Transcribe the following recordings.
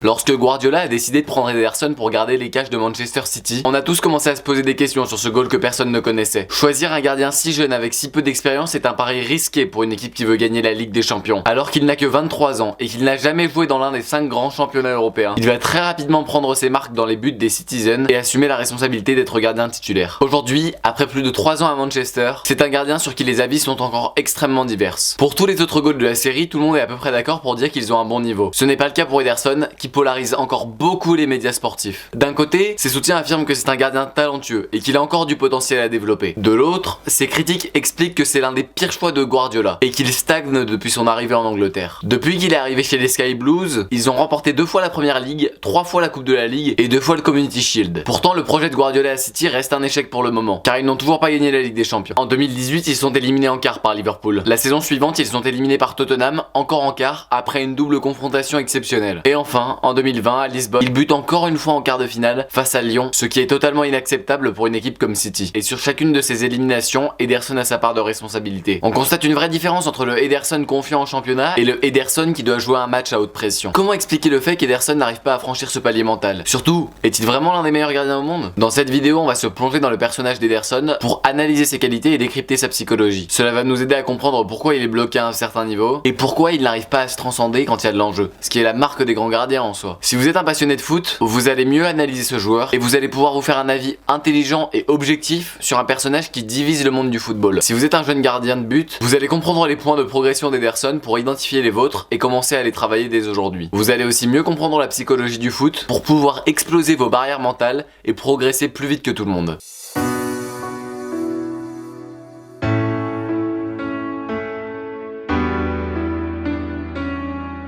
Lorsque Guardiola a décidé de prendre Ederson pour garder les cages de Manchester City, on a tous commencé à se poser des questions sur ce goal que personne ne connaissait. Choisir un gardien si jeune avec si peu d'expérience est un pari risqué pour une équipe qui veut gagner la Ligue des Champions. Alors qu'il n'a que 23 ans et qu'il n'a jamais joué dans l'un des 5 grands championnats européens, il va très rapidement prendre ses marques dans les buts des Citizens et assumer la responsabilité d'être gardien titulaire. Aujourd'hui, après plus de 3 ans à Manchester, c'est un gardien sur qui les avis sont encore extrêmement diverses. Pour tous les autres goals de la série, tout le monde est à peu près d'accord pour dire qu'ils ont un bon niveau. Ce n'est pas le cas pour Ederson, qui polarise encore beaucoup les médias sportifs. D'un côté, ses soutiens affirment que c'est un gardien talentueux et qu'il a encore du potentiel à développer. De l'autre, ses critiques expliquent que c'est l'un des pires choix de Guardiola et qu'il stagne depuis son arrivée en Angleterre. Depuis qu'il est arrivé chez les Sky Blues, ils ont remporté 2 fois la Première Ligue, 3 fois la Coupe de la Ligue et 2 fois le Community Shield. Pourtant, le projet de Guardiola à City reste un échec pour le moment, car ils n'ont toujours pas gagné la Ligue des Champions. En 2018, ils sont éliminés en quart par Liverpool. La saison suivante, ils sont éliminés par Tottenham, encore en quart, après une double confrontation exceptionnelle. Et enfin, en 2020, à Lisbonne, ils butent encore une fois en quart de finale face à Lyon, ce qui est totalement inacceptable pour une équipe comme City. Et sur chacune de ces éliminations, Ederson a sa part de responsabilité. On constate une vraie différence entre le Ederson confiant en championnat et le Ederson qui doit jouer un match à haute pression. Comment expliquer le fait qu'Ederson n'arrive pas à franchir ce palier mental? Surtout, est-il vraiment l'un des meilleurs gardiens au monde? Dans cette vidéo, on va se plonger dans le personnage d'Ederson pour analyser ses qualités et décrypter sa psychologie. Cela va nous aider à comprendre pourquoi il est bloqué à un certain niveau et pourquoi il n'arrive pas à se transcender quand il y a de l'enjeu, ce qui est la marque des grands gardiens en soi. Si vous êtes un passionné de foot, vous allez mieux analyser ce joueur et vous allez pouvoir vous faire un avis intelligent et objectif sur un personnage qui divise le monde du football. Si vous êtes un jeune gardien de but, vous allez comprendre les points de progression d'Ederson pour identifier les vôtres et commencer à les travailler dès aujourd'hui. Vous allez aussi mieux comprendre la psychologie du foot pour pouvoir exploser vos barrières mentales et progresser plus vite que tout le monde.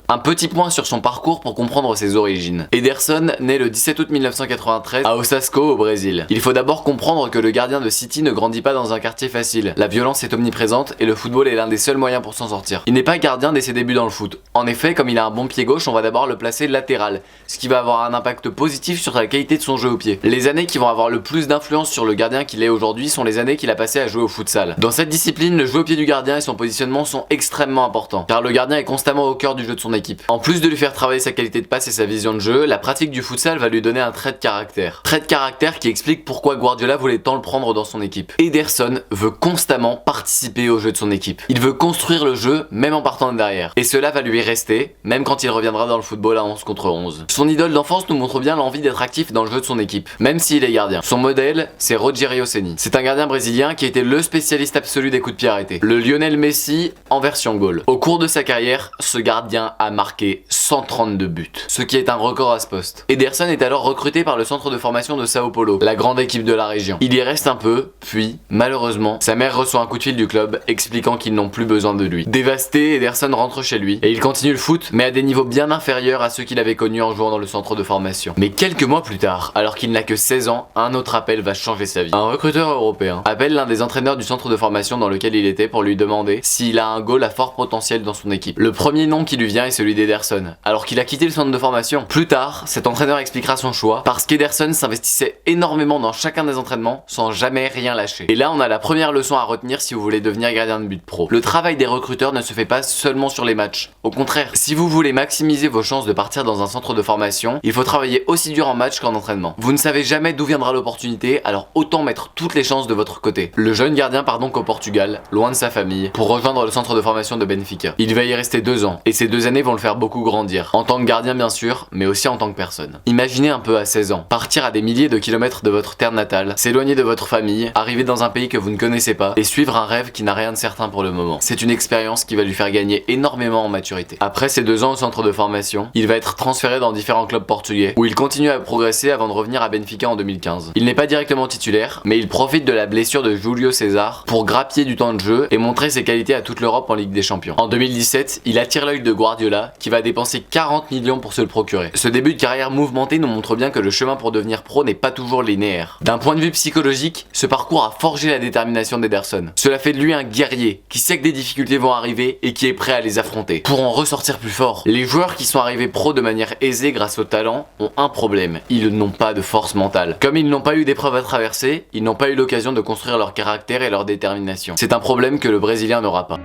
Un petit point sur son parcours pour comprendre ses origines. Ederson naît le 17 août 1993 à Osasco au Brésil. Il faut d'abord comprendre que le gardien de City ne grandit pas dans un quartier facile. La violence est omniprésente et le football est l'un des seuls moyens pour s'en sortir. Il n'est pas gardien dès ses débuts dans le foot. En effet, comme il a un bon pied gauche, on va d'abord le placer latéral, ce qui va avoir un impact positif sur la qualité de son jeu au pied. Les années qui vont avoir le plus d'influence sur le gardien qu'il est aujourd'hui sont les années qu'il a passées à jouer au futsal. Dans cette discipline, le jeu au pied du gardien et son positionnement sont extrêmement importants, car le gardien est constamment au cœur du jeu de son équipe. En plus de lui faire travailler sa qualité de passe et sa vision de jeu, la pratique du futsal va lui donner un trait de caractère. Trait de caractère qui explique pourquoi Guardiola voulait tant le prendre dans son équipe. Ederson veut constamment participer au jeu de son équipe. Il veut construire le jeu même en partant de derrière. Et cela va lui rester, même quand il reviendra dans le football à 11 contre 11. Son idole d'enfance nous montre bien l'envie d'être actif dans le jeu de son équipe, même s'il est gardien. Son modèle, c'est Rogério Ceni. C'est un gardien brésilien qui était le spécialiste absolu des coups de pied arrêtés. Le Lionel Messi en version goal. Au cours de sa carrière, ce gardien a marqué 132 buts, ce qui est un record à ce poste. Ederson est alors recruté par le centre de formation de Sao Paulo, la grande équipe de la région. Il y reste un peu, puis, malheureusement, sa mère reçoit un coup de fil du club expliquant qu'ils n'ont plus besoin de lui. Dévasté, Ederson rentre chez lui et il continue le foot, mais à des niveaux bien inférieurs à ceux qu'il avait connus en jouant dans le centre de formation. Mais quelques mois plus tard, alors qu'il n'a que 16 ans, un autre appel va changer sa vie. Un recruteur européen appelle l'un des entraîneurs du centre de formation dans lequel il était pour lui demander s'il a un goal à fort potentiel dans son équipe. Le premier nom qui lui vient est celui d'Ederson, alors qu'il a quitté le centre de formation. Plus tard, cet entraîneur expliquera son choix parce qu'Ederson s'investissait énormément dans chacun des entraînements sans jamais rien lâcher. Et là, on a la première leçon à retenir si vous voulez devenir gardien de but pro. Le travail des recruteurs ne se fait pas seulement sur les matchs. Au contraire, si vous voulez maximiser vos chances de partir dans un centre de formation, il faut travailler aussi dur en match qu'en entraînement. Vous ne savez jamais d'où viendra l'opportunité, alors autant mettre toutes les chances de votre côté. Le jeune gardien part donc au Portugal, loin de sa famille, pour rejoindre le centre de formation de Benfica. Il va y rester 2 ans, et ces 2 années vont le faire beaucoup grandir. En tant que gardien bien sûr, mais aussi en tant que personne. Imaginez un peu à 16 ans, partir à des milliers de kilomètres de votre terre natale, s'éloigner de votre famille, arriver dans un pays que vous ne connaissez pas, et suivre un rêve qui n'a rien de certain pour le moment. C'est une expérience qui va lui faire gagner énormément en maturité. Après ces 2 ans au centre de formation, il va être transféré dans différents clubs portugais, où il continue à progresser avant de revenir à Benfica en 2015. Il n'est pas directement titulaire, mais il profite de la blessure de Julio César pour grappiller du temps de jeu et montrer ses qualités à toute l'Europe en Ligue des Champions. En 2017, il attire l'œil de Guardiola, qui va dépenser 40 millions pour se le procurer. Ce début de carrière mouvementé nous montre bien que le chemin pour devenir pro n'est pas toujours linéaire. D'un point de vue psychologique, ce parcours a forgé la détermination d'Ederson. Cela fait de lui un guerrier, qui sait que des difficultés vont arriver et qui est prêt à les affronter, pour en ressortir plus fort. Les joueurs qui sont arrivés pro de manière aisée grâce au talent ont un problème, ils n'ont pas de force mentale. Comme ils n'ont pas eu d'épreuves à traverser, ils n'ont pas eu l'occasion de construire leur caractère et leur détermination. C'est un problème que le Brésilien n'aura pas.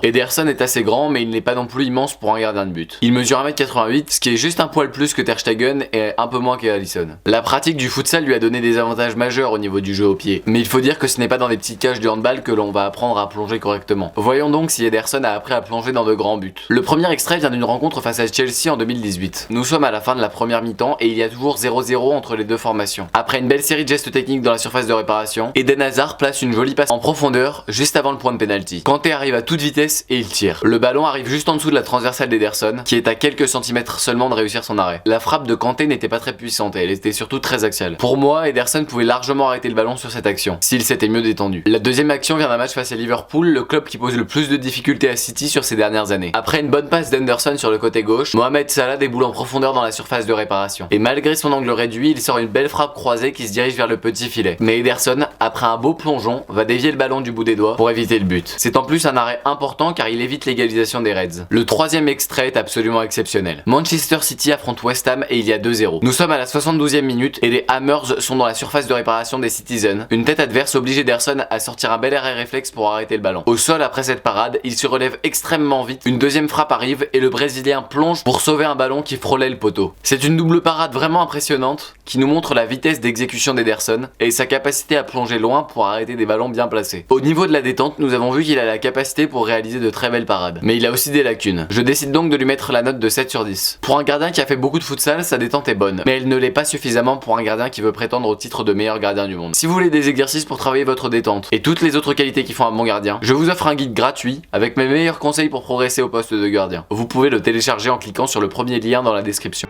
libre. Ederson est assez grand, mais il n'est pas non plus immense pour un gardien de but. Il mesure 1m88, ce qui est juste un poil plus que Ter Stegen et un peu moins qu'Alisson. La pratique du futsal lui a donné des avantages majeurs au niveau du jeu au pied, mais il faut dire que ce n'est pas dans les petites cages du handball que l'on va apprendre à plonger correctement. Voyons donc si Ederson a appris à plonger dans de grands buts. Le premier extrait vient d'une rencontre face à Chelsea en 2018. Nous sommes à la fin de la première mi-temps et il y a toujours 0-0 entre les deux formations. Après une belle série de gestes techniques dans la surface de réparation, Eden Hazard place une jolie passe en profondeur juste avant le point de pénalty. Kanté arrive à toute vitesse et il tire. Le ballon arrive juste en dessous de la transversale d'Ederson, qui est à quelques centimètres seulement de réussir son arrêt. La frappe de Kanté n'était pas très puissante et elle était surtout très axiale. Pour moi, Ederson pouvait largement arrêter le ballon sur cette action, s'il s'était mieux détendu. La deuxième action vient d'un match face à Liverpool, le club qui pose le plus de difficultés à City sur ces dernières années. Après une bonne passe d'Henderson sur le côté gauche, Mohamed Salah déboule en profondeur dans la surface de réparation. Et malgré son angle réduit, il sort une belle frappe croisée qui se dirige vers le petit filet. Mais Ederson, après un beau plongeon, va dévier le ballon du bout des doigts pour éviter le but. C'est en plus un arrêt important car il évite l'égalisation des Reds. Le troisième extrait est absolument exceptionnel. Manchester City affronte West Ham et il y a 2-0. Nous sommes à la 72e minute et les Hammers sont dans la surface de réparation des Citizens. Une tête adverse oblige Ederson à sortir un bel arrêt réflexe pour arrêter le ballon. Au sol après cette parade, il se relève extrêmement vite. Une deuxième frappe arrive et le Brésilien plonge pour sauver un ballon qui frôlait le poteau. C'est une double parade vraiment impressionnante qui nous montre la vitesse d'exécution d'Ederson et sa capacité à plonger loin pour arrêter des ballons bien placés. Au niveau de la détente, nous avons vu qu'il a la capacité pour réaliser de très belles parades. Mais il a aussi des lacunes. Je décide donc de lui mettre la note de 7 sur 10. Pour un gardien qui a fait beaucoup de futsal, sa détente est bonne. Mais elle ne l'est pas suffisamment pour un gardien qui veut prétendre au titre de meilleur gardien du monde. Si vous voulez des exercices pour travailler votre détente et toutes les autres qualités qui font un bon gardien, je vous offre un guide gratuit avec mes meilleurs conseils pour progresser au poste de gardien. Vous pouvez le télécharger en cliquant sur le premier lien dans la description.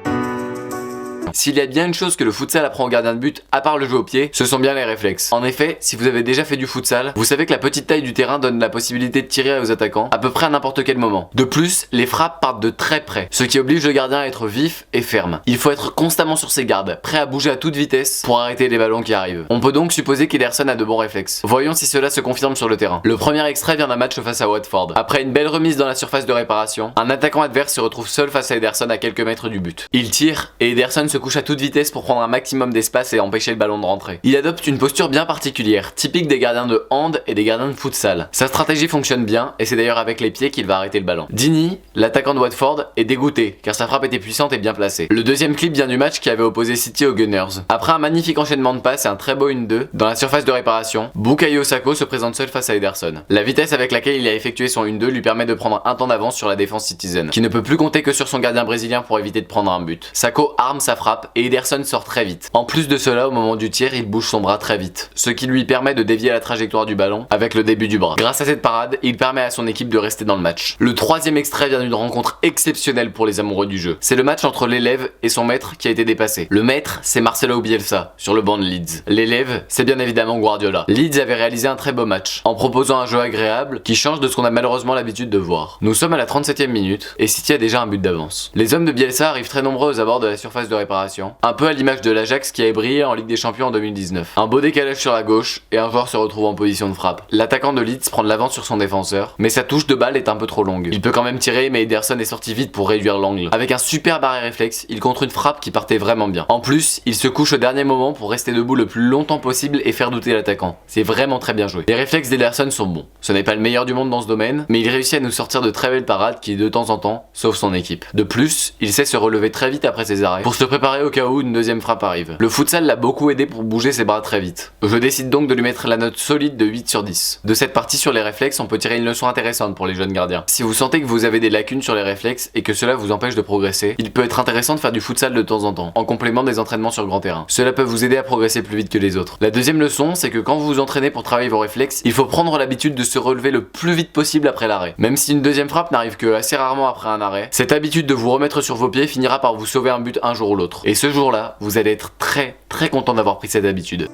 S'il y a bien une chose que le futsal apprend aux gardiens de but, à part le jeu au pied, ce sont bien les réflexes. En effet, si vous avez déjà fait du futsal, vous savez que la petite taille du terrain donne la possibilité de tirer aux attaquants à peu près à n'importe quel moment. De plus, les frappes partent de très près, ce qui oblige le gardien à être vif et ferme. Il faut être constamment sur ses gardes, prêt à bouger à toute vitesse pour arrêter les ballons qui arrivent. On peut donc supposer qu'Ederson a de bons réflexes. Voyons si cela se confirme sur le terrain. Le premier extrait vient d'un match face à Watford. Après une belle remise dans la surface de réparation, un attaquant adverse se retrouve seul face à Ederson à quelques mètres du but. Il tire et Ederson se couche à toute vitesse pour prendre un maximum d'espace et empêcher le ballon de rentrer. Il adopte une posture bien particulière, typique des gardiens de hand et des gardiens de futsal. Sa stratégie fonctionne bien et c'est d'ailleurs avec les pieds qu'il va arrêter le ballon. Dini, l'attaquant de Watford, est dégoûté car sa frappe était puissante et bien placée. Le deuxième clip vient du match qui avait opposé City aux Gunners. Après un magnifique enchaînement de passes et un très beau 1-2, dans la surface de réparation, Bukayo Saka se présente seul face à Ederson. La vitesse avec laquelle il a effectué son 1-2 lui permet de prendre un temps d'avance sur la défense Citizen, qui ne peut plus compter que sur son gardien brésilien pour éviter de prendre un but. Sako arme sa frappe et Ederson sort très vite. En plus de cela, au moment du tir, il bouge son bras très vite, ce qui lui permet de dévier la trajectoire du ballon avec le début du bras. Grâce à cette parade, il permet à son équipe de rester dans le match. Le troisième extrait vient d'une rencontre exceptionnelle pour les amoureux du jeu. C'est le match entre l'élève et son maître qui a été dépassé. Le maître, c'est Marcelo Bielsa, sur le banc de Leeds. L'élève, c'est bien évidemment Guardiola. Leeds avait réalisé un très beau match, en proposant un jeu agréable qui change de ce qu'on a malheureusement l'habitude de voir. Nous sommes à la 37e minute et City a déjà un but d'avance. Les hommes de Bielsa arrivent très nombreux aux abords de la surface de réparation, un peu à l'image de l'Ajax qui a brillé en Ligue des Champions en 2019. Un beau décalage sur la gauche et un joueur se retrouve en position de frappe. L'attaquant de Leeds prend de l'avance sur son défenseur, mais sa touche de balle est un peu trop longue. Il peut quand même tirer, mais Ederson est sorti vite pour réduire l'angle. Avec un superbe arrêt réflexe, il contre une frappe qui partait vraiment bien. En plus, il se couche au dernier moment pour rester debout le plus longtemps possible et faire douter l'attaquant. C'est vraiment très bien joué. Les réflexes d'Ederson sont bons. Ce n'est pas le meilleur du monde dans ce domaine, mais il réussit à nous sortir de très belles parades qui de temps en temps sauvent son équipe. De plus, il sait se relever très vite après ses arrêts pour se préparer au cas où une deuxième frappe arrive. Le futsal l'a beaucoup aidé pour bouger ses bras très vite. Je décide donc de lui mettre la note solide de 8 sur 10. De cette partie sur les réflexes, on peut tirer une leçon intéressante pour les jeunes gardiens. Si vous sentez que vous avez des lacunes sur les réflexes et que cela vous empêche de progresser, il peut être intéressant de faire du futsal de temps en temps, en complément des entraînements sur grand terrain. Cela peut vous aider à progresser plus vite que les autres. La deuxième leçon, c'est que quand vous vous entraînez pour travailler vos réflexes, il faut prendre l'habitude de se relever le plus vite possible après l'arrêt. Même si une deuxième frappe n'arrive que assez rarement après un arrêt, cette habitude de vous remettre sur vos pieds finira par vous sauver un but un jour ou l'autre. Et ce jour-là, vous allez être très content d'avoir pris cette habitude.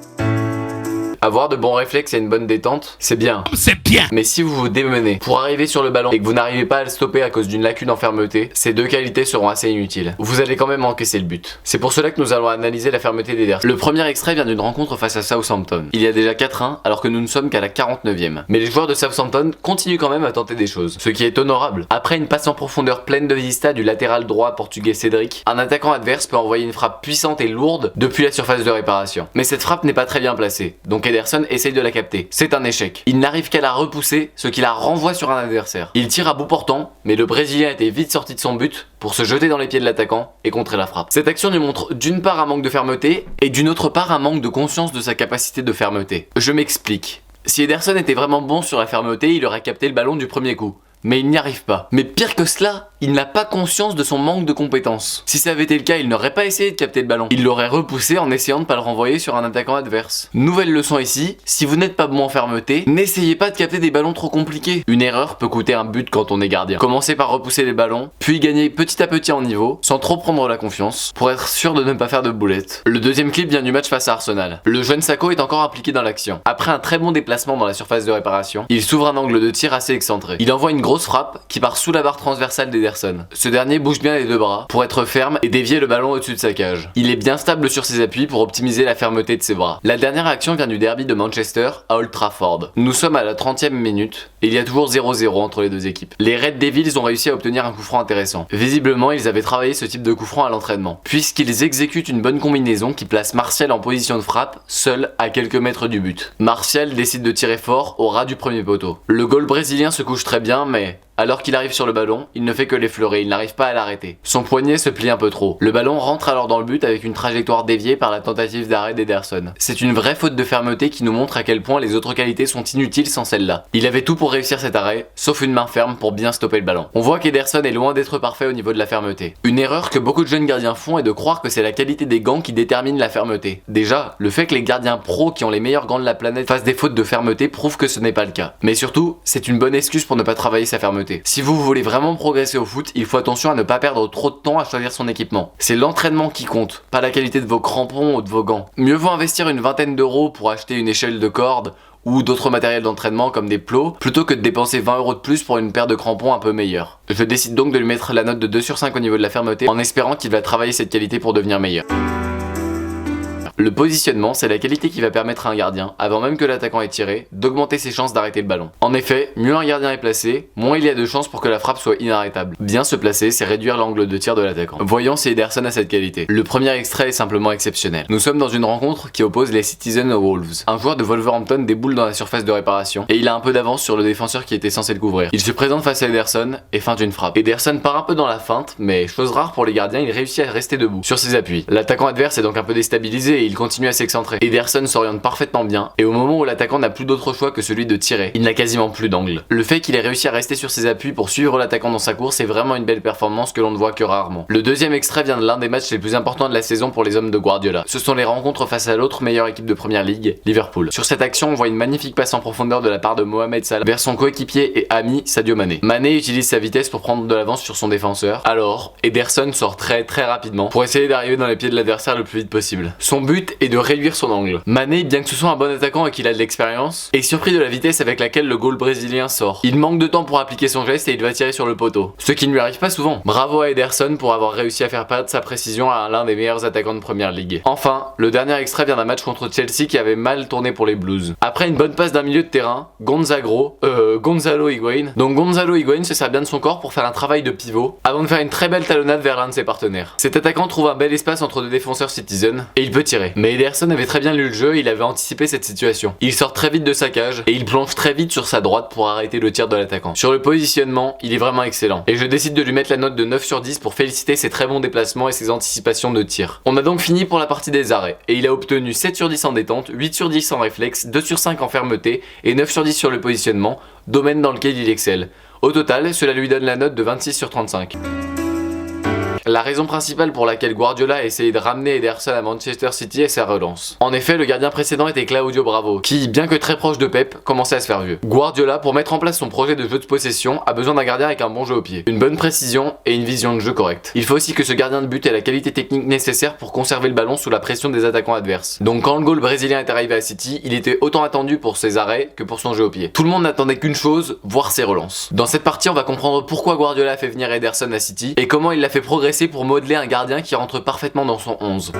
Avoir de bons réflexes et une bonne détente, c'est bien. Mais si vous vous démenez pour arriver sur le ballon et que vous n'arrivez pas à le stopper à cause d'une lacune en fermeté, ces deux qualités seront assez inutiles. Vous allez quand même encaisser le but. C'est pour cela que nous allons analyser la fermeté d'Ederson. Le premier extrait vient d'une rencontre face à Southampton. Il y a déjà 4-1 alors que nous ne sommes qu'à la 49e. Mais les joueurs de Southampton continuent quand même à tenter des choses, ce qui est honorable. Après une passe en profondeur pleine de vista du latéral droit portugais Cédric, un attaquant adverse peut envoyer une frappe puissante et lourde depuis la surface de réparation. Mais cette frappe n'est pas très bien placée, donc Ederson essaye de la capter. C'est un échec. Il n'arrive qu'à la repousser, ce qui la renvoie sur un adversaire. Il tire à bout portant, mais le Brésilien était vite sorti de son but pour se jeter dans les pieds de l'attaquant et contrer la frappe. Cette action lui montre d'une part un manque de fermeté et d'une autre part un manque de conscience de sa capacité de fermeté. Je m'explique. Si Ederson était vraiment bon sur la fermeté, il aurait capté le ballon du premier coup. Mais il n'y arrive pas. Mais pire que cela, il n'a pas conscience de son manque de compétences. Si ça avait été le cas, il n'aurait pas essayé de capter le ballon. Il l'aurait repoussé en essayant de ne pas le renvoyer sur un attaquant adverse. Nouvelle leçon ici, si vous n'êtes pas bon en fermeté, n'essayez pas de capter des ballons trop compliqués. Une erreur peut coûter un but quand on est gardien. Commencez par repousser les ballons, puis gagner petit à petit en niveau, sans trop prendre la confiance, pour être sûr de ne pas faire de boulettes. Le deuxième clip vient du match face à Arsenal. Le jeune Sakho est encore impliqué dans l'action. Après un très bon déplacement dans la surface de réparation, il s'ouvre un angle de tir assez excentré. Il envoie une grosse frappe qui part sous la barre transversale d'Ederson. Ce dernier bouge bien les deux bras pour être ferme et dévier le ballon au-dessus de sa cage. Il est bien stable sur ses appuis pour optimiser la fermeté de ses bras. La dernière action vient du derby de Manchester à Old Trafford. Nous sommes à la 30e minute et il y a toujours 0-0 entre les deux équipes. Les Red Devils ont réussi à obtenir un coup franc intéressant. Visiblement, ils avaient travaillé ce type de coup franc à l'entraînement, puisqu'ils exécutent une bonne combinaison qui place Martial en position de frappe, seul à quelques mètres du but. Martial décide de tirer fort au ras du premier poteau. Le goal brésilien se couche très bien, mais alors qu'il arrive sur le ballon, il ne fait que l'effleurer, il n'arrive pas à l'arrêter. Son poignet se plie un peu trop. Le ballon rentre alors dans le but avec une trajectoire déviée par la tentative d'arrêt d'Ederson. C'est une vraie faute de fermeté qui nous montre à quel point les autres qualités sont inutiles sans celle-là. Il avait tout pour réussir cet arrêt, sauf une main ferme pour bien stopper le ballon. On voit qu'Ederson est loin d'être parfait au niveau de la fermeté. Une erreur que beaucoup de jeunes gardiens font est de croire que c'est la qualité des gants qui détermine la fermeté. Déjà, le fait que les gardiens pros qui ont les meilleurs gants de la planète fassent des fautes de fermeté prouve que ce n'est pas le cas. Mais surtout, c'est une bonne excuse pour ne pas travailler sa fermeté. Si vous voulez vraiment progresser au foot, il faut attention à ne pas perdre trop de temps à choisir son équipement. C'est l'entraînement qui compte, pas la qualité de vos crampons ou de vos gants. Mieux vaut investir une vingtaine d'euros pour acheter une échelle de corde ou d'autres matériels d'entraînement comme des plots, plutôt que de dépenser 20 € de plus pour une paire de crampons un peu meilleure. Je décide donc de lui mettre la note de 2 sur 5 au niveau de la fermeté, en espérant qu'il va travailler cette qualité pour devenir meilleur. Le positionnement, c'est la qualité qui va permettre à un gardien, avant même que l'attaquant ait tiré, d'augmenter ses chances d'arrêter le ballon. En effet, mieux un gardien est placé, moins il y a de chances pour que la frappe soit inarrêtable. Bien se placer, c'est réduire l'angle de tir de l'attaquant. Voyons si Ederson a cette qualité. Le premier extrait est simplement exceptionnel. Nous sommes dans une rencontre qui oppose les Citizens aux Wolves. Un joueur de Wolverhampton déboule dans la surface de réparation, et il a un peu d'avance sur le défenseur qui était censé le couvrir. Il se présente face à Ederson et feinte une frappe. Ederson part un peu dans la feinte, mais chose rare pour les gardiens, il réussit à rester debout, sur ses appuis. L'attaquant adverse est donc un peu déstabilisé et il continue à s'excentrer. Ederson s'oriente parfaitement bien, et au moment où l'attaquant n'a plus d'autre choix que celui de tirer, il n'a quasiment plus d'angle. Le fait qu'il ait réussi à rester sur ses appuis pour suivre l'attaquant dans sa course est vraiment une belle performance que l'on ne voit que rarement. Le deuxième extrait vient de l'un des matchs les plus importants de la saison pour les hommes de Guardiola. Ce sont les rencontres face à l'autre meilleure équipe de Première Ligue, Liverpool. Sur cette action, on voit une magnifique passe en profondeur de la part de Mohamed Salah vers son coéquipier et ami Sadio Mané. Mané utilise sa vitesse pour prendre de l'avance sur son défenseur, alors Ederson sort très rapidement pour essayer d'arriver dans les pieds de l'adversaire le plus vite possible. Son but est de réduire son angle. Mané, bien que ce soit un bon attaquant et qu'il a de l'expérience, est surpris de la vitesse avec laquelle le goal brésilien sort. Il manque de temps pour appliquer son geste et il va tirer sur le poteau, ce qui ne lui arrive pas souvent. Bravo à Ederson pour avoir réussi à faire perdre sa précision à l'un des meilleurs attaquants de Première Ligue. Enfin, le dernier extrait vient d'un match contre Chelsea qui avait mal tourné pour les Blues. Après une bonne passe d'un milieu de terrain, Gonzalo Higuain. Donc Gonzalo Higuain se sert bien de son corps pour faire un travail de pivot avant de faire une très belle talonnade vers l'un de ses partenaires. Cet attaquant trouve un bel espace entre deux défenseurs Citizen et il peut tirer. Mais Ederson avait très bien lu le jeu, il avait anticipé cette situation. Il sort très vite de sa cage et il plonge très vite sur sa droite pour arrêter le tir de l'attaquant. Sur le positionnement, il est vraiment excellent et je décide de lui mettre la note de 9 sur 10 pour féliciter ses très bons déplacements et ses anticipations de tir. On a donc fini pour la partie des arrêts et il a obtenu 7 sur 10 en détente, 8 sur 10 en réflexe, 2 sur 5 en fermeté et 9 sur 10 sur le positionnement, domaine dans lequel il excelle. Au total, cela lui donne la note de 26 sur 35. La raison principale pour laquelle Guardiola a essayé de ramener Ederson à Manchester City est sa relance. En effet, le gardien précédent était Claudio Bravo, qui, bien que très proche de Pep, commençait à se faire vieux. Guardiola, pour mettre en place son projet de jeu de possession, a besoin d'un gardien avec un bon jeu au pied, une bonne précision et une vision de jeu correcte. Il faut aussi que ce gardien de but ait la qualité technique nécessaire pour conserver le ballon sous la pression des attaquants adverses. Donc quand le goal brésilien est arrivé à City, il était autant attendu pour ses arrêts que pour son jeu au pied. Tout le monde n'attendait qu'une chose, voir ses relances. Dans cette partie, on va comprendre pourquoi Guardiola a fait venir Ederson à City et comment il l'a fait progresser pour modeler un gardien qui rentre parfaitement dans son 11.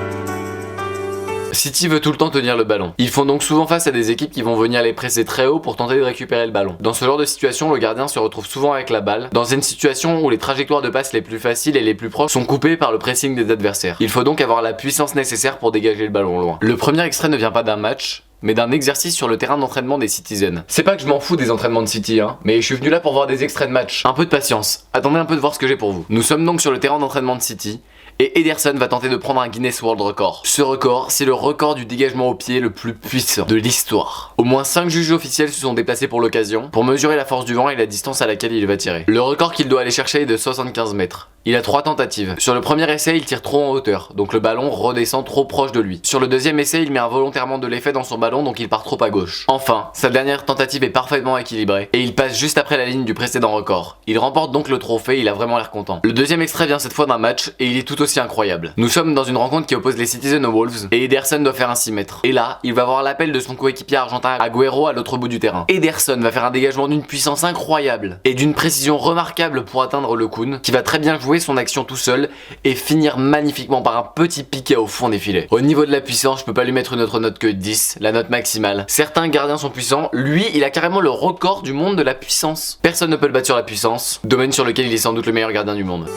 City veut tout le temps tenir le ballon. Ils font donc souvent face à des équipes qui vont venir les presser très haut pour tenter de récupérer le ballon. Dans ce genre de situation, le gardien se retrouve souvent avec la balle, dans une situation où les trajectoires de passe les plus faciles et les plus proches sont coupées par le pressing des adversaires. Il faut donc avoir la puissance nécessaire pour dégager le ballon loin. Le premier extrait ne vient pas d'un match, mais d'un exercice sur le terrain d'entraînement des Citizens. C'est pas que je m'en fous des entraînements de City, mais je suis venu là pour voir des extraits de match. Un peu de patience, attendez un peu de voir ce que j'ai pour vous. Nous sommes donc sur le terrain d'entraînement de City, et Ederson va tenter de prendre un Guinness World Record. Ce record, c'est le record du dégagement au pied le plus puissant de l'histoire. Au moins 5 juges officiels se sont déplacés pour l'occasion, pour mesurer la force du vent et la distance à laquelle il va tirer. Le record qu'il doit aller chercher est de 75 mètres. Il a 3 tentatives. Sur le premier essai, il tire trop en hauteur, donc le ballon redescend trop proche de lui. Sur le deuxième essai, il met involontairement de l'effet dans son ballon, donc il part trop à gauche. Enfin, sa dernière tentative est parfaitement équilibrée, et il passe juste après la ligne du précédent record. Il remporte donc le trophée, il a vraiment l'air content. Le deuxième extrait vient cette fois d'un match, et il est tout aussi incroyable. Nous sommes dans une rencontre qui oppose les Citizens aux Wolves, et Ederson doit faire un 6 mètres. Et là, il va avoir l'appel de son coéquipier argentin Agüero à l'autre bout du terrain. Ederson va faire un dégagement d'une puissance incroyable, et d'une précision remarquable pour atteindre le Kun, qui va très bien jouer son action tout seul, et finir magnifiquement par un petit piqué au fond des filets. Au niveau de la puissance, je peux pas lui mettre une autre note que 10, la note maximale. Certains gardiens sont puissants, lui il a carrément le record du monde de la puissance. Personne ne peut le battre sur la puissance, domaine sur lequel il est sans doute le meilleur gardien du monde.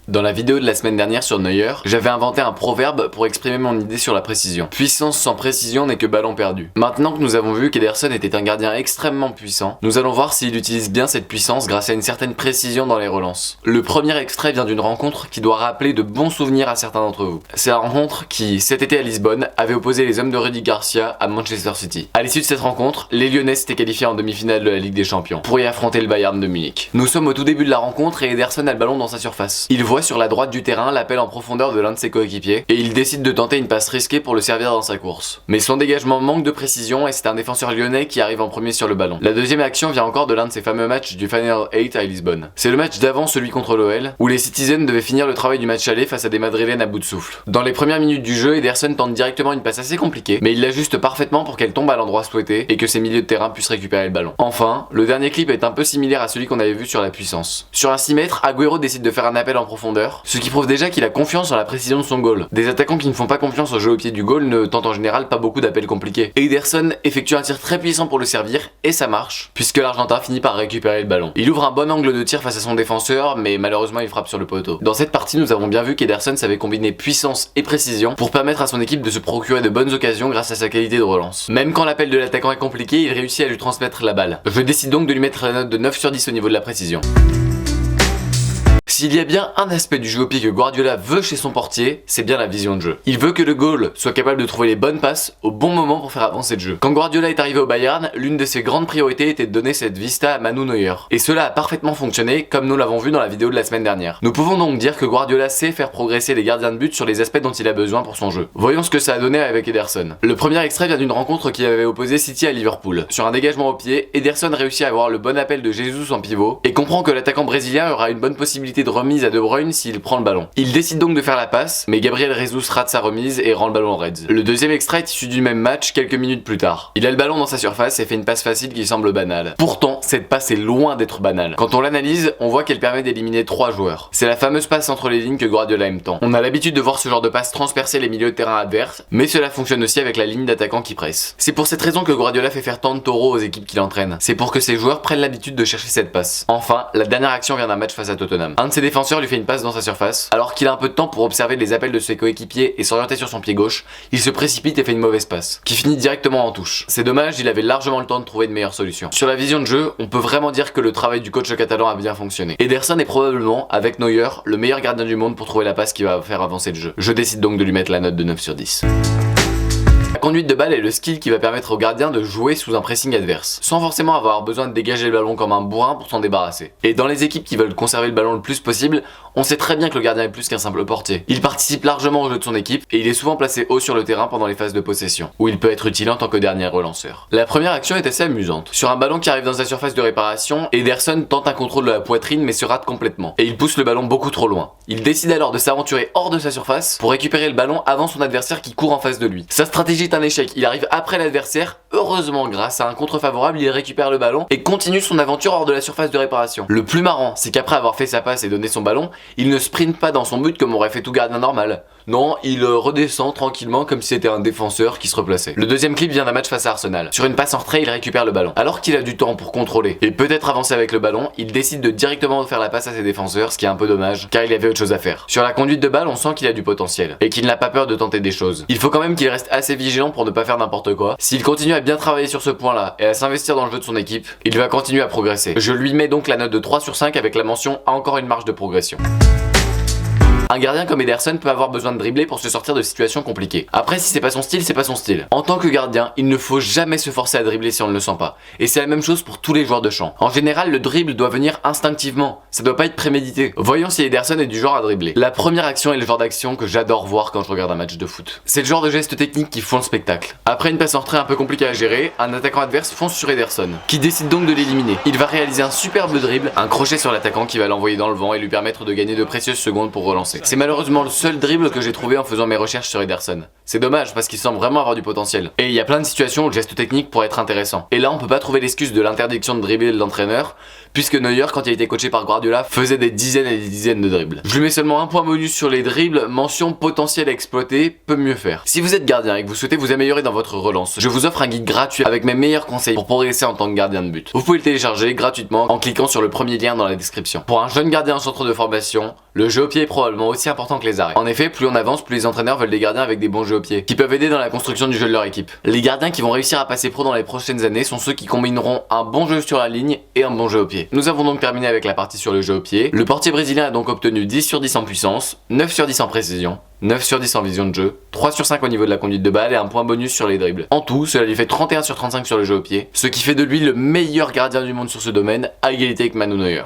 Dans la vidéo de la semaine dernière sur Neuer, j'avais inventé un proverbe pour exprimer mon idée sur la précision. Puissance sans précision n'est que ballon perdu. Maintenant que nous avons vu qu'Ederson était un gardien extrêmement puissant, nous allons voir s'il utilise bien cette puissance grâce à une certaine précision dans les relances. Le premier extrait vient d'une rencontre qui doit rappeler de bons souvenirs à certains d'entre vous. C'est la rencontre qui, cet été à Lisbonne, avait opposé les hommes de Rudy Garcia à Manchester City. À l'issue de cette rencontre, les Lyonnais s'étaient qualifiés en demi-finale de la Ligue des Champions pour y affronter le Bayern de Munich. Nous sommes au tout début de la rencontre et Ederson a le ballon dans sa surface. Il voit sur la droite du terrain l'appel en profondeur de l'un de ses coéquipiers et il décide de tenter une passe risquée pour le servir dans sa course. Mais son dégagement manque de précision et c'est un défenseur lyonnais qui arrive en premier sur le ballon. La deuxième action vient encore de l'un de ces fameux matchs du Final 8 à Lisbonne. C'est le match d'avant celui contre l'OL où les Citizens devaient finir le travail du match aller face à des Madrilènes à bout de souffle. Dans les premières minutes du jeu, Ederson tente directement une passe assez compliquée mais il l'ajuste parfaitement pour qu'elle tombe à l'endroit souhaité et que ses milieux de terrain puissent récupérer le ballon. Enfin, le dernier clip est un peu similaire à celui qu'on avait vu sur la puissance. Sur un 6 mètres, Agüero décide de faire un appel en profondeur, ce qui prouve déjà qu'il a confiance dans la précision de son goal. Des attaquants qui ne font pas confiance au jeu au pied du goal ne tentent en général pas beaucoup d'appels compliqués. Ederson effectue un tir très puissant pour le servir et ça marche, puisque l'Argentin finit par récupérer le ballon. Il ouvre un bon angle de tir face à son défenseur, mais malheureusement il frappe sur le poteau. Dans cette partie, nous avons bien vu qu'Ederson savait combiner puissance et précision pour permettre à son équipe de se procurer de bonnes occasions grâce à sa qualité de relance. Même quand l'appel de l'attaquant est compliqué, il réussit à lui transmettre la balle. Je décide donc de lui mettre la note de 9 sur 10 au niveau de la précision. S'il y a bien un aspect du jeu au pied que Guardiola veut chez son portier, c'est bien la vision de jeu. Il veut que le goal soit capable de trouver les bonnes passes au bon moment pour faire avancer le jeu. Quand Guardiola est arrivé au Bayern, l'une de ses grandes priorités était de donner cette vista à Manu Neuer. Et cela a parfaitement fonctionné, comme nous l'avons vu dans la vidéo de la semaine dernière. Nous pouvons donc dire que Guardiola sait faire progresser les gardiens de but sur les aspects dont il a besoin pour son jeu. Voyons ce que ça a donné avec Ederson. Le premier extrait vient d'une rencontre qui avait opposé City à Liverpool. Sur un dégagement au pied, Ederson réussit à avoir le bon appel de Jesus en pivot et comprend que l'attaquant brésilien aura une bonne possibilité de remise à De Bruyne s'il prend le ballon. Il décide donc de faire la passe, mais Gabriel Jesus rate sa remise et rend le ballon aux Reds. Le deuxième extrait est issu du même match quelques minutes plus tard. Il a le ballon dans sa surface et fait une passe facile qui semble banale. Pourtant, cette passe est loin d'être banale. Quand on l'analyse, on voit qu'elle permet d'éliminer 3 joueurs. C'est la fameuse passe entre les lignes que Guardiola aime tant. On a l'habitude de voir ce genre de passe transpercer les milieux de terrain adverses, mais cela fonctionne aussi avec la ligne d'attaquants qui presse. C'est pour cette raison que Guardiola fait faire tant de taureaux aux équipes qu'il entraîne. C'est pour que ses joueurs prennent l'habitude de chercher cette passe. Enfin, la dernière action vient d'un match face à Tottenham. Un de ses défenseurs lui fait une passe dans sa surface, alors qu'il a un peu de temps pour observer les appels de ses coéquipiers et s'orienter sur son pied gauche, il se précipite et fait une mauvaise passe, qui finit directement en touche. C'est dommage, il avait largement le temps de trouver de meilleures solutions. Sur la vision de jeu, on peut vraiment dire que le travail du coach catalan a bien fonctionné. Ederson est probablement, avec Neuer, le meilleur gardien du monde pour trouver la passe qui va faire avancer le jeu. Je décide donc de lui mettre la note de 9 sur 10. La conduite de balle est le skill qui va permettre au gardien de jouer sous un pressing adverse, sans forcément avoir besoin de dégager le ballon comme un bourrin pour s'en débarrasser. Et dans les équipes qui veulent conserver le ballon le plus possible, on sait très bien que le gardien est plus qu'un simple portier. Il participe largement au jeu de son équipe et il est souvent placé haut sur le terrain pendant les phases de possession, où il peut être utile en tant que dernier relanceur. La première action est assez amusante. Sur un ballon qui arrive dans sa surface de réparation, Ederson tente un contrôle de la poitrine mais se rate complètement, et il pousse le ballon beaucoup trop loin. Il décide alors de s'aventurer hors de sa surface pour récupérer le ballon avant son adversaire qui court en face de lui. Sa stratégie est un échec, il arrive après l'adversaire, heureusement grâce à un contre favorable il récupère le ballon et continue son aventure hors de la surface de réparation. Le plus marrant, c'est qu'après avoir fait sa passe et donné son ballon, il ne sprinte pas dans son but comme aurait fait tout gardien normal. Non, il redescend tranquillement comme si c'était un défenseur qui se replaçait. Le deuxième clip vient d'un match face à Arsenal. Sur une passe en retrait, il récupère le ballon. Alors qu'il a du temps pour contrôler et peut-être avancer avec le ballon, il décide de directement faire la passe à ses défenseurs, ce qui est un peu dommage, car il avait autre chose à faire. Sur la conduite de balle, on sent qu'il a du potentiel et qu'il n'a pas peur de tenter des choses. Il faut quand même qu'il reste assez vigilant vigilant pour ne pas faire n'importe quoi. S'il continue à bien travailler sur ce point-là et à s'investir dans le jeu de son équipe, il va continuer à progresser. Je lui mets donc la note de 3 sur 5 avec la mention « a encore une marge de progression ». Un gardien comme Ederson peut avoir besoin de dribbler pour se sortir de situations compliquées. Après, si c'est pas son style, c'est pas son style. En tant que gardien, il ne faut jamais se forcer à dribbler si on ne le sent pas. Et c'est la même chose pour tous les joueurs de champ. En général, le dribble doit venir instinctivement. Ça doit pas être prémédité. Voyons si Ederson est du genre à dribbler. La première action est le genre d'action que j'adore voir quand je regarde un match de foot. C'est le genre de gestes techniques qui font le spectacle. Après une passe en retrait un peu compliquée à gérer, un attaquant adverse fonce sur Ederson, qui décide donc de l'éliminer. Il va réaliser un superbe dribble, un crochet sur l'attaquant qui va l'envoyer dans le vent et lui permettre de gagner de précieuses secondes pour relancer. C'est malheureusement le seul dribble que j'ai trouvé en faisant mes recherches sur Ederson. C'est dommage parce qu'il semble vraiment avoir du potentiel. Et il y a plein de situations où le geste technique pourrait être intéressant. Et là on peut pas trouver l'excuse de l'interdiction de dribbler de l'entraîneur, puisque Neuer, quand il a été coaché par Guardiola, faisait des dizaines et des dizaines de dribbles. Je lui mets seulement un point bonus sur les dribbles, mention potentiel à exploiter, peut mieux faire. Si vous êtes gardien et que vous souhaitez vous améliorer dans votre relance, je vous offre un guide gratuit avec mes meilleurs conseils pour progresser en tant que gardien de but. Vous pouvez le télécharger gratuitement en cliquant sur le premier lien dans la description. Pour un jeune gardien en centre de formation, le jeu au pied est probablement aussi important que les arrêts. En effet, plus on avance, plus les entraîneurs veulent des gardiens avec des bons jeux au pied, qui peuvent aider dans la construction du jeu de leur équipe. Les gardiens qui vont réussir à passer pro dans les prochaines années sont ceux qui combineront un bon jeu sur la ligne et un bon jeu au pied. Nous avons donc terminé avec la partie sur le jeu au pied. Le portier brésilien a donc obtenu 10 sur 10 en puissance, 9 sur 10 en précision, 9 sur 10 en vision de jeu, 3 sur 5 au niveau de la conduite de balle et un point bonus sur les dribbles. En tout, cela lui fait 31 sur 35 sur le jeu au pied, ce qui fait de lui le meilleur gardien du monde sur ce domaine, à égalité avec Manu Neuer.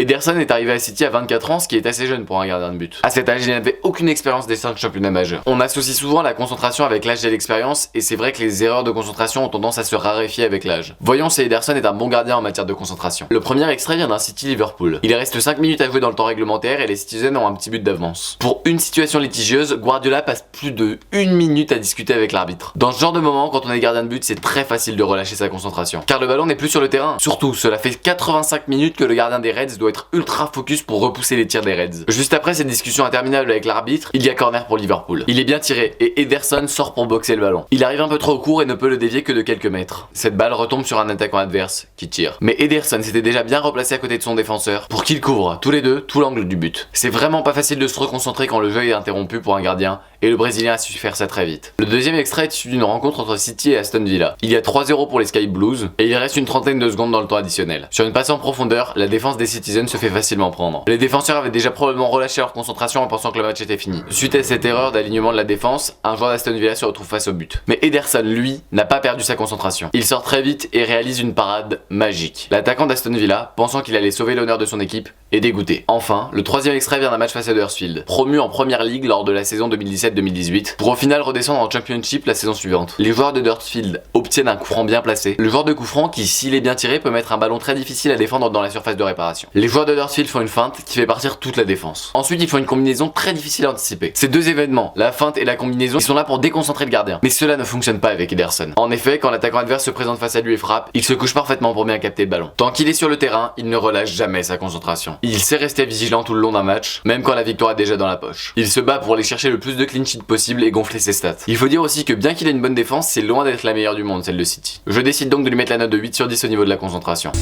Ederson est arrivé à City à 24 ans, ce qui est assez jeune pour un gardien de but. À cet âge, il n'avait aucune expérience des 5 championnats majeurs. On associe souvent la concentration avec l'âge et l'expérience, et c'est vrai que les erreurs de concentration ont tendance à se raréfier avec l'âge. Voyons si Ederson est un bon gardien en matière de concentration. Le premier extrait vient d'un City-Liverpool. Il reste 5 minutes à jouer dans le temps réglementaire et les Citizens ont un petit but d'avance. Pour une situation litigieuse, Guardiola passe plus de 1 minute à discuter avec l'arbitre. Dans ce genre de moment, quand on est gardien de but, c'est très facile de relâcher sa concentration. Car le ballon n'est plus sur le terrain. Surtout, cela fait 85 minutes que le gardien des Reds doit être ultra focus pour repousser les tirs des Reds. Juste après cette discussion interminable avec l'arbitre, il y a corner pour Liverpool. Il est bien tiré et Ederson sort pour boxer le ballon. Il arrive un peu trop court et ne peut le dévier que de quelques mètres. Cette balle retombe sur un attaquant adverse qui tire. Mais Ederson s'était déjà bien replacé à côté de son défenseur pour qu'il couvre tous les deux tout l'angle du but. C'est vraiment pas facile de se reconcentrer quand le jeu est interrompu pour un gardien et le Brésilien a su faire ça très vite. Le deuxième extrait est issu d'une rencontre entre City et Aston Villa. Il y a 3-0 pour les Sky Blues et il reste une trentaine de secondes dans le temps additionnel. Sur une passe en profondeur, la défense des Citizens se fait facilement prendre. Les défenseurs avaient déjà probablement relâché leur concentration en pensant que le match était fini. Suite à cette erreur d'alignement de la défense, un joueur d'Aston Villa se retrouve face au but. Mais Ederson, lui, n'a pas perdu sa concentration. Il sort très vite et réalise une parade magique. L'attaquant d'Aston Villa, pensant qu'il allait sauver l'honneur de son équipe, est dégoûté. Enfin, le troisième extrait vient d'un match face à Huddersfield, promu en première ligue lors de la saison 2017-2018, pour au final redescendre en Championship la saison suivante. Les joueurs de Huddersfield obtiennent un coup franc bien placé, le joueur de coup franc qui, s'il est bien tiré, peut mettre un ballon très difficile à défendre dans la surface de réparation. Les joueurs de Huddersfield font une feinte qui fait partir toute la défense. Ensuite, ils font une combinaison très difficile à anticiper. Ces deux événements, la feinte et la combinaison, ils sont là pour déconcentrer le gardien. Mais cela ne fonctionne pas avec Ederson. En effet, quand l'attaquant adverse se présente face à lui et frappe, il se couche parfaitement pour bien capter le ballon. Tant qu'il est sur le terrain, il ne relâche jamais sa concentration. Il sait rester vigilant tout le long d'un match, même quand la victoire est déjà dans la poche. Il se bat pour aller chercher le plus de clean sheet possible et gonfler ses stats. Il faut dire aussi que bien qu'il ait une bonne défense, c'est loin d'être la meilleure du monde, celle de City. Je décide donc de lui mettre la note de 8 sur 10 au niveau de la concentration.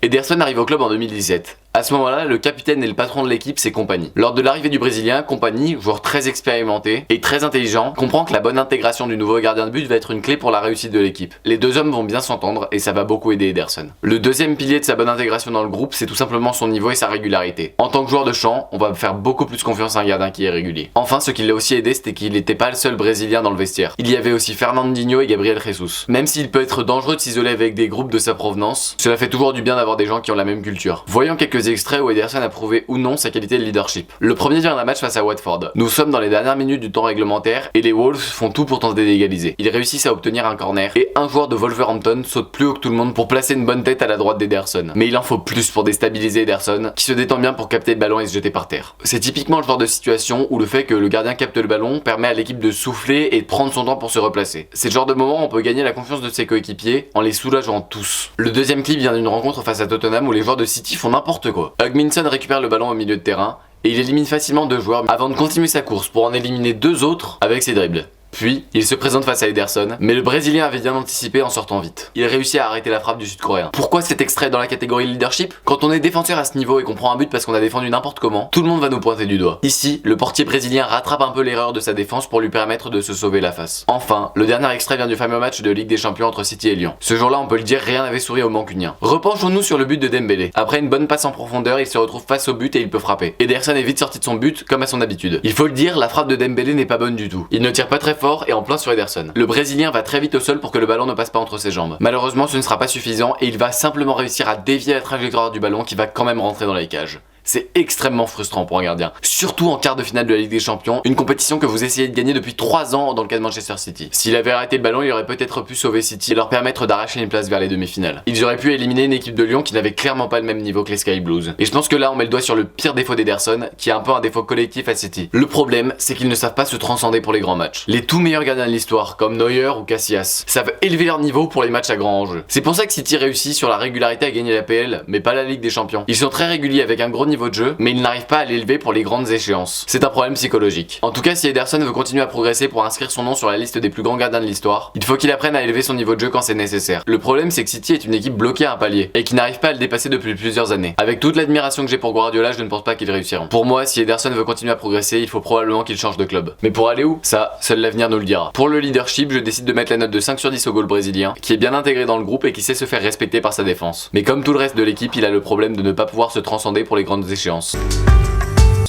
Ederson arrive au club en 2017. À ce moment-là, le capitaine et le patron de l'équipe, c'est Kompany. Lors de l'arrivée du Brésilien, Kompany, joueur très expérimenté et très intelligent, comprend que la bonne intégration du nouveau gardien de but va être une clé pour la réussite de l'équipe. Les deux hommes vont bien s'entendre et ça va beaucoup aider Ederson. Le deuxième pilier de sa bonne intégration dans le groupe, c'est tout simplement son niveau et sa régularité. En tant que joueur de champ, on va faire beaucoup plus confiance à un gardien qui est régulier. Enfin, ce qui l'a aussi aidé, c'était qu'il n'était pas le seul Brésilien dans le vestiaire. Il y avait aussi Fernandinho et Gabriel Jesus. Même s'il peut être dangereux de s'isoler avec des groupes de sa provenance, cela fait toujours du bien d'avoir des gens qui ont la même culture. Voyons quelques extraits où Ederson a prouvé ou non sa qualité de leadership. Le premier vient d'un match face à Watford. Nous sommes dans les dernières minutes du temps réglementaire et les Wolves font tout pour tenter d'égaliser. Ils réussissent à obtenir un corner et un joueur de Wolverhampton saute plus haut que tout le monde pour placer une bonne tête à la droite d'Ederson. Mais il en faut plus pour déstabiliser Ederson qui se détend bien pour capter le ballon et se jeter par terre. C'est typiquement le genre de situation où le fait que le gardien capte le ballon permet à l'équipe de souffler et de prendre son temps pour se replacer. C'est le genre de moment où on peut gagner la confiance de ses coéquipiers en les soulageant tous. Le deuxième clip vient d'une rencontre face à Tottenham où les joueurs de City font n'importe quoi. Hugminson récupère le ballon au milieu de terrain et il élimine facilement deux joueurs avant de continuer sa course pour en éliminer deux autres avec ses dribbles. Puis, il se présente face à Ederson, mais le Brésilien avait bien anticipé en sortant vite. Il réussit à arrêter la frappe du Sud-Coréen. Pourquoi cet extrait dans la catégorie leadership? Quand on est défenseur à ce niveau et qu'on prend un but parce qu'on a défendu n'importe comment, tout le monde va nous pointer du doigt. Ici, le portier brésilien rattrape un peu l'erreur de sa défense pour lui permettre de se sauver la face. Enfin, le dernier extrait vient du fameux match de Ligue des Champions entre City et Lyon. Ce jour-là, on peut le dire, rien n'avait souri aux Mancuniens. Repenchons-nous sur le but de Dembélé. Après une bonne passe en profondeur, il se retrouve face au but et il peut frapper. Ederson est vite sorti de son but, comme à son habitude. Il faut le dire, la frappe de Dembélé n'est pas bonne du tout. Il ne tire pas très fort et en plein sur Ederson. Le Brésilien va très vite au sol pour que le ballon ne passe pas entre ses jambes. Malheureusement, ce ne sera pas suffisant et il va simplement réussir à dévier la trajectoire du ballon qui va quand même rentrer dans les cages. C'est extrêmement frustrant pour un gardien, surtout en quart de finale de la Ligue des Champions, une compétition que vous essayez de gagner depuis 3 ans dans le cas de Manchester City. S'il avait arrêté le ballon, il aurait peut-être pu sauver City et leur permettre d'arracher une place vers les demi-finales. Ils auraient pu éliminer une équipe de Lyon qui n'avait clairement pas le même niveau que les Sky Blues. Et je pense que là on met le doigt sur le pire défaut d'Ederson, qui est un peu un défaut collectif à City. Le problème, c'est qu'ils ne savent pas se transcender pour les grands matchs. Les tout meilleurs gardiens de l'histoire, comme Neuer ou Casillas, savent élever leur niveau pour les matchs à grand enjeu. C'est pour ça que City réussit sur la régularité à gagner la PL, mais pas la Ligue des Champions. Ils sont très réguliers avec un gros niveau de jeu, mais ils n'arrivent pas à l'élever pour les grandes échéances. C'est un problème psychologique. En tout cas, si Ederson veut continuer à progresser pour inscrire son nom sur la liste des plus grands gardiens de l'histoire, il faut qu'il apprenne à élever son niveau de jeu quand c'est nécessaire. Le problème, c'est que City est une équipe bloquée à un palier et qui n'arrive pas à le dépasser depuis plusieurs années. Avec toute l'admiration que j'ai pour Guardiola, je ne pense pas qu'ils réussiront. Pour moi, si Ederson veut continuer à progresser, il faut probablement qu'il change de club. Mais pour aller où? Ça, seul l'avenir nous le dira. Pour le leadership, je décide de mettre la note de 5 sur 10 au goal brésilien, qui est bien intégré dans le groupe et qui sait se faire respecter par sa défense. Mais comme tout le reste de l'équipe, il a le problème de ne pas pouvoir se transcender pour les grandes échéances.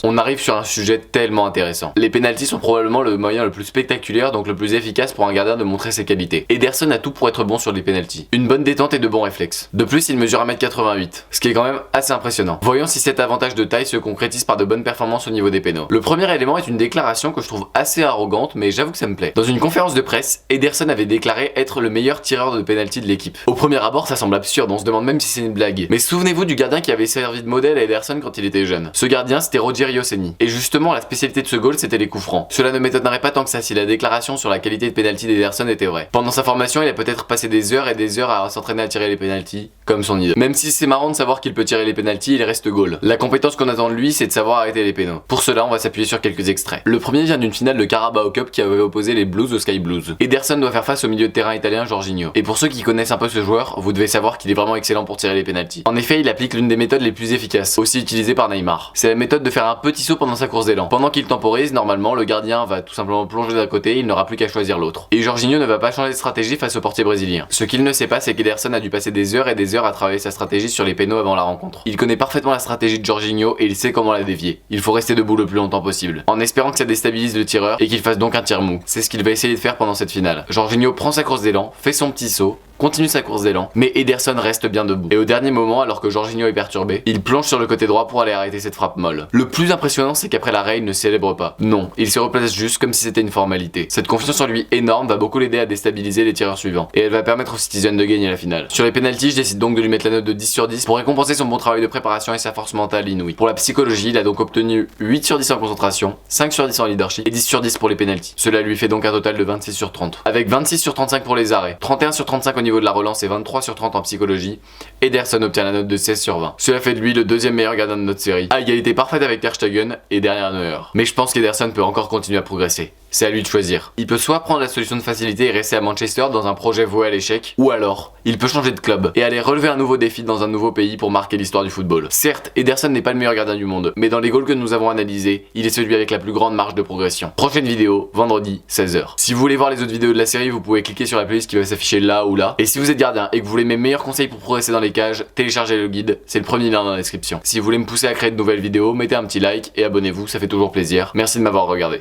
On arrive sur un sujet tellement intéressant. Les pénaltys sont probablement le moyen le plus spectaculaire, donc le plus efficace pour un gardien de montrer ses qualités. Ederson a tout pour être bon sur les pénaltys. Une bonne détente et de bons réflexes. De plus, il mesure 1m88, ce qui est quand même assez impressionnant. Voyons si cet avantage de taille se concrétise par de bonnes performances au niveau des pénaux. Le premier élément est une déclaration que je trouve assez arrogante, mais j'avoue que ça me plaît. Dans une conférence de presse, Ederson avait déclaré être le meilleur tireur de pénalty de l'équipe. Au premier abord, ça semble absurde, on se demande même si c'est une blague. Mais souvenez-vous du gardien qui avait servi de modèle à Ederson quand il était jeune. Ce gardien, c'était Rogerio Ceni. Et justement, la spécialité de ce goal, c'était les coups francs. Cela ne m'étonnerait pas tant que ça si la déclaration sur la qualité de pénalty d'Ederson était vraie. Pendant sa formation, il a peut-être passé des heures et des heures à s'entraîner à tirer les pénaltys, comme son idole. Même si c'est marrant de savoir qu'il peut tirer les pénaltys, il reste goal. La compétence qu'on attend de lui, c'est de savoir arrêter les pénaux. Pour cela, on va s'appuyer sur quelques extraits. Le premier vient d'une finale de Carabao Cup qui avait opposé les Blues aux Sky Blues. Ederson doit faire face au milieu de terrain italien Jorginho. Et pour ceux qui connaissent un peu ce joueur, vous devez savoir qu'il est vraiment excellent pour tirer les pénaltys. En effet, il applique l'une des méthodes les plus efficaces, aussi utilisée par Neymar. C'est la méthode de faire un petit saut pendant sa course d'élan. Pendant qu'il temporise, normalement, le gardien va tout simplement plonger d'un côté, il n'aura plus qu'à choisir l'autre. Et Jorginho ne va pas changer de stratégie face au portier brésilien. Ce qu'il ne sait pas, c'est qu'Ederson a dû passer des heures et des heures à travailler sa stratégie sur les pénaux avant la rencontre. Il connaît parfaitement la stratégie de Jorginho et il sait comment la dévier. Il faut rester debout le plus longtemps possible, en espérant que ça déstabilise le tireur et qu'il fasse donc un tir mou. C'est ce qu'il va essayer de faire pendant cette finale. Jorginho prend sa course d'élan, fait son petit saut, continue sa course d'élan, mais Ederson reste bien debout. Et au dernier moment, alors que Jorginho est perturbé, il plonge sur le côté droit pour aller arrêter cette frappe molle. Le plus impressionnant, c'est qu'après l'arrêt, il ne célèbre pas. Non, il se replace juste comme si c'était une formalité. Cette confiance en lui énorme va beaucoup l'aider à déstabiliser les tireurs suivants, et elle va permettre aux Citizens de gagner la finale. Sur les pénaltys, je décide donc de lui mettre la note de 10 sur 10 pour récompenser son bon travail de préparation et sa force mentale inouïe. Pour la psychologie, il a donc obtenu 8 sur 10 en concentration, 5 sur 10 en leadership et 10 sur 10 pour les pénaltys. Cela lui fait donc un total de 26 sur 30. Avec 26 sur 35 pour les arrêts, 31 sur 35 au niveau de la relance et 23 sur 30 en psychologie, Ederson obtient la note de 16 sur 20. Cela fait de lui le deuxième meilleur gardien de notre série, à égalité parfaite avec Ter Stegen et derrière Neuer. Mais je pense qu'Ederson peut encore continuer à progresser. C'est à lui de choisir. Il peut soit prendre la solution de facilité et rester à Manchester dans un projet voué à l'échec, ou alors, il peut changer de club et aller relever un nouveau défi dans un nouveau pays pour marquer l'histoire du football. Certes, Ederson n'est pas le meilleur gardien du monde, mais dans les goals que nous avons analysés, il est celui avec la plus grande marge de progression. Prochaine vidéo, vendredi, 16h. Si vous voulez voir les autres vidéos de la série, vous pouvez cliquer sur la playlist qui va s'afficher là ou là. Et si vous êtes gardien et que vous voulez mes meilleurs conseils pour progresser dans les cages, téléchargez le guide, c'est le premier lien dans la description. Si vous voulez me pousser à créer de nouvelles vidéos, mettez un petit like et abonnez-vous, ça fait toujours plaisir. Merci de m'avoir regardé.